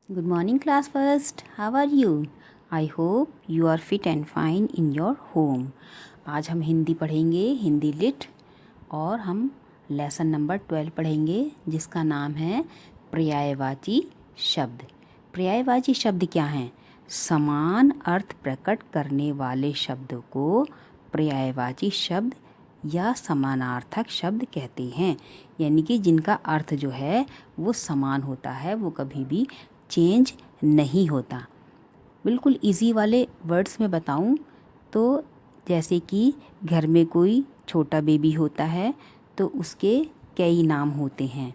Good morning, class first. How are you? I hope you are fit and fine in your home. आज हम हिंदी पढ़ेंगे, Hindi lit, और हम lesson number 12 पढ़ेंगे जिसका नाम है पर्यायवाची शब्द। पर्यायवाची शब्द क्या हैं? समान अर्थ प्रकट करने वाले शब्दों को पर्यायवाची शब्द या समानार्थक शब्द कहते हैं। यानी कि जिनका अर्थ जो है वो समान होता है, वो कभी भी चेंज नहीं होता। बिल्कुल इजी वाले वर्ड्स में बताऊं तो जैसे कि घर में कोई छोटा बेबी होता है तो उसके कई नाम होते हैं।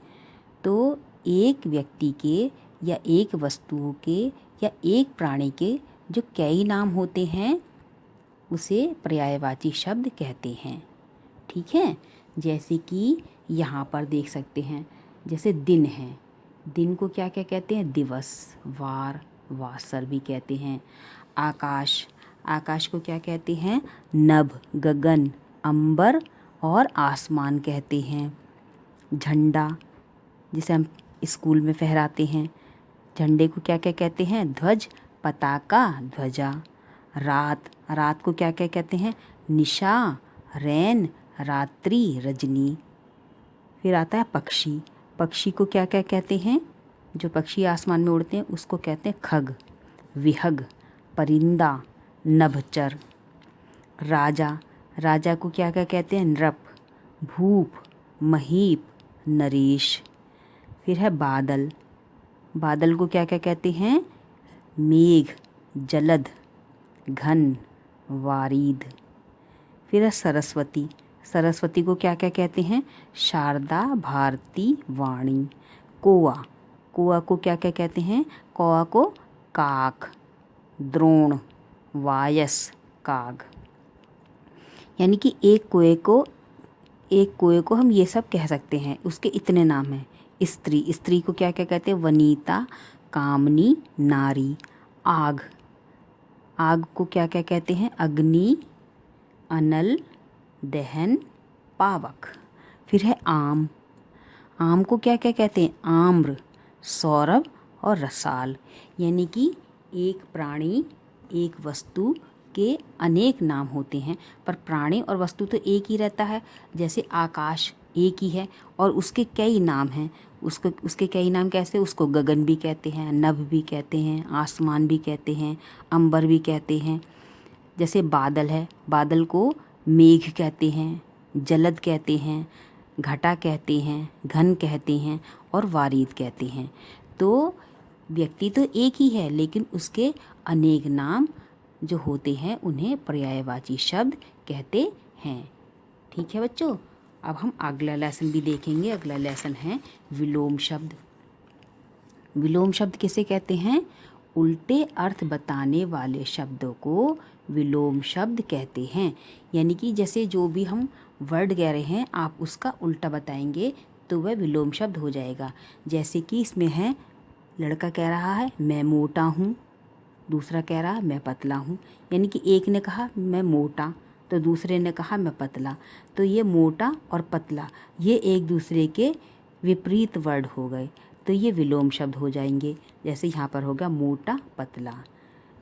तो एक व्यक्ति के या एक वस्तु के या एक प्राणी के जो कई नाम होते हैं उसे पर्यायवाची शब्द कहते हैं। ठीक है, जैसे कि यहाँ पर देख सकते हैं, जैसे दिन है, दिन को क्या क्या कहते हैं? दिवस, वार, वासर भी कहते हैं। आकाश, आकाश को क्या कहते हैं? नभ, गगन, अंबर और आसमान कहते हैं। झंडा, जिसे हम स्कूल में फहराते हैं, झंडे को क्या क्या कहते हैं? ध्वज, पताका, ध्वजा। रात, रात को क्या क्या कहते हैं? निशा, रैन, रात्रि, रजनी। फिर आता है पक्षी, पक्षी को क्या क्या कहते हैं? जो पक्षी आसमान में उड़ते हैं उसको कहते हैं खग, विहग, परिंदा, नभचर। राजा, राजा को क्या क्या कहते हैं? नृप, भूप, महीप, नरेश। फिर है बादल, बादल को क्या क्या कहते हैं? मेघ, जलद, घन, वारिद। फिर है सरस्वती, सरस्वती को क्या क्या कहते हैं? शारदा, भारती, वाणी। कौआ, कौआ को क्या क्या कहते हैं? कौआ को काक, द्रोण, वायस, काग। यानी कि एक कोए को हम ये सब कह सकते हैं, उसके इतने नाम हैं। स्त्री, स्त्री को क्या क्या कहते हैं? वनीता, कामनी, नारी। आग, आग को क्या क्या कहते हैं? अग्नि, अनल, दहन, पावक। फिर है आम, आम को क्या क्या कहते हैं? आम्र, सौरभ और रसाल। यानी कि एक प्राणी, एक वस्तु के अनेक नाम होते हैं, पर प्राणी और वस्तु तो एक ही रहता है। जैसे आकाश एक ही है और उसके कई नाम हैं। उसके कई नाम कैसे? उसको गगन भी कहते हैं, नभ भी कहते हैं, आसमान भी कहते हैं, अंबर भी कहते हैं। जैसे बादल है, बादल को मेघ कहते हैं, जलद कहते हैं, घटा कहते हैं, घन कहते हैं और वारिद कहते हैं। तो व्यक्ति तो एक ही है लेकिन उसके अनेक नाम जो होते हैं उन्हें पर्यायवाची शब्द कहते हैं। ठीक है बच्चों, अब हम अगला लेसन भी देखेंगे। अगला लेसन है विलोम शब्द। विलोम शब्द किसे कहते हैं? उल्टे अर्थ बताने वाले शब्दों को विलोम शब्द कहते हैं। यानी कि जैसे जो भी हम वर्ड कह रहे हैं आप उसका उल्टा बताएंगे तो वह विलोम शब्द हो जाएगा। जैसे कि इसमें है, लड़का कह रहा है मैं मोटा हूँ, दूसरा कह रहा है मैं पतला हूँ। यानी कि एक ने कहा मैं मोटा तो दूसरे ने कहा मैं पतला, तो ये मोटा और पतला ये एक दूसरे के विपरीत वर्ड हो गए, तो ये विलोम शब्द हो जाएंगे। जैसे यहाँ पर होगा मोटा, पतला।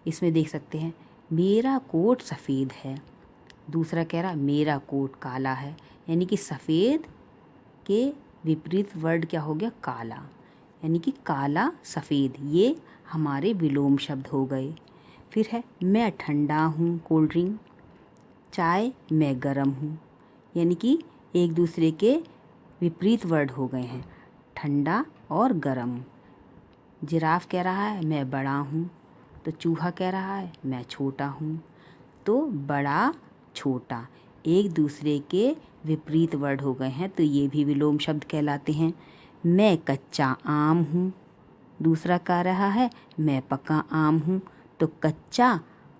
इसमें देख सकते हैं मेरा कोट सफ़ेद है, दूसरा कह रहा मेरा कोट काला है। यानी कि सफ़ेद के विपरीत वर्ड क्या हो गया? काला। यानी कि काला, सफ़ेद, ये हमारे विलोम शब्द हो गए। फिर है मैं ठंडा हूँ, कोल्ड ड्रिंक, चाय, मैं गरम हूँ। यानी कि एक दूसरे के विपरीत वर्ड हो गए हैं, ठंडा और गरम। जिराफ कह रहा है मैं बड़ा हूँ, तो चूहा कह रहा है मैं छोटा हूँ। तो बड़ा, छोटा एक दूसरे के विपरीत वर्ड हो गए हैं, तो ये भी विलोम शब्द कहलाते हैं। मैं कच्चा आम हूँ, दूसरा कह रहा है मैं पक्का आम हूँ, तो कच्चा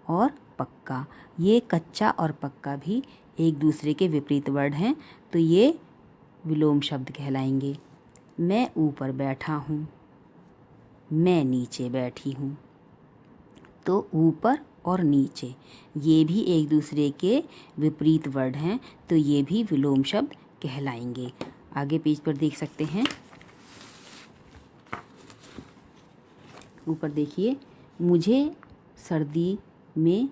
और पक्का, ये कच्चा और पक्का भी एक दूसरे के विपरीत वर्ड हैं, तो ये विलोम शब्द कहलाएंगे। मैं ऊपर बैठा हूँ, मैं नीचे बैठी हूँ, तो ऊपर और नीचे ये भी एक दूसरे के विपरीत वर्ड हैं, तो ये भी विलोम शब्द कहलाएंगे। आगे पेज पर देख सकते हैं ऊपर देखिए, मुझे सर्दी में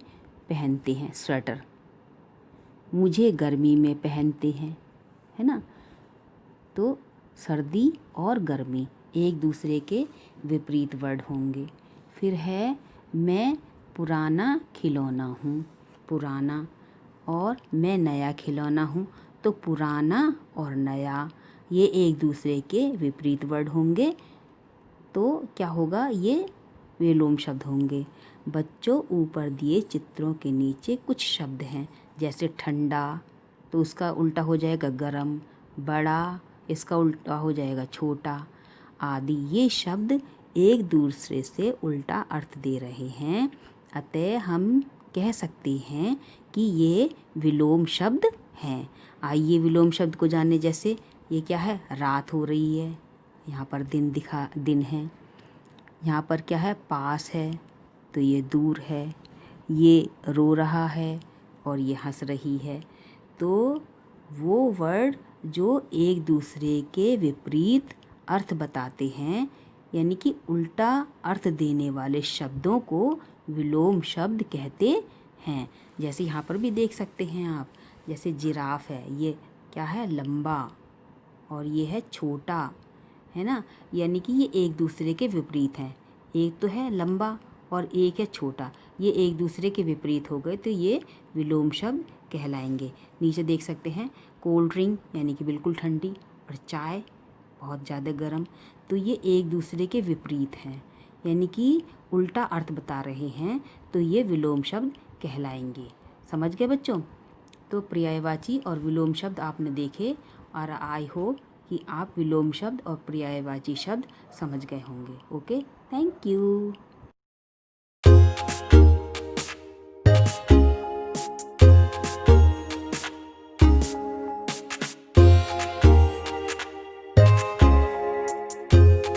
पहनते हैं स्वेटर, मुझे गर्मी में पहनते हैं, है ना। तो सर्दी और गर्मी एक दूसरे के विपरीत वर्ड होंगे। फिर है मैं पुराना खिलौना हूँ, पुराना, और मैं नया खिलौना हूँ। तो पुराना और नया ये एक दूसरे के विपरीत वर्ड होंगे। तो क्या होगा, ये विलोम शब्द होंगे। बच्चों, ऊपर दिए चित्रों के नीचे कुछ शब्द हैं, जैसे ठंडा, तो उसका उल्टा हो जाएगा गरम, बड़ा, इसका उल्टा हो जाएगा छोटा, आदि। ये शब्द एक दूसरे से उल्टा अर्थ दे रहे हैं, अतः हम कह सकते हैं कि ये विलोम शब्द हैं। आइए विलोम शब्द को जाने। जैसे ये क्या है, रात हो रही है, यहाँ पर दिन है। यहाँ पर क्या है, पास है, तो ये दूर है। ये रो रहा है और ये हंस रही है। तो वो वर्ड जो एक दूसरे के विपरीत अर्थ बताते हैं, यानी कि उल्टा अर्थ देने वाले शब्दों को विलोम शब्द कहते हैं। जैसे यहाँ पर भी देख सकते हैं आप, जैसे जिराफ है, ये क्या है, लंबा, और ये है छोटा, है ना। यानी कि ये एक दूसरे के विपरीत हैं। एक तो है लंबा और एक है छोटा, ये एक दूसरे के विपरीत हो गए, तो ये विलोम शब्द कहलाएंगे। नीचे देख सकते हैं, कोल्ड ड्रिंक यानी कि बिल्कुल ठंडी, और चाय बहुत ज़्यादा गर्म, तो ये एक दूसरे के विपरीत हैं, यानी कि उल्टा अर्थ बता रहे हैं, तो ये विलोम शब्द कहलाएंगे। समझ गए बच्चों? तो पर्यायवाची और विलोम शब्द आपने देखे, और आई होप कि आप विलोम शब्द और पर्यायवाची शब्द समझ गए होंगे। Okay, thank you.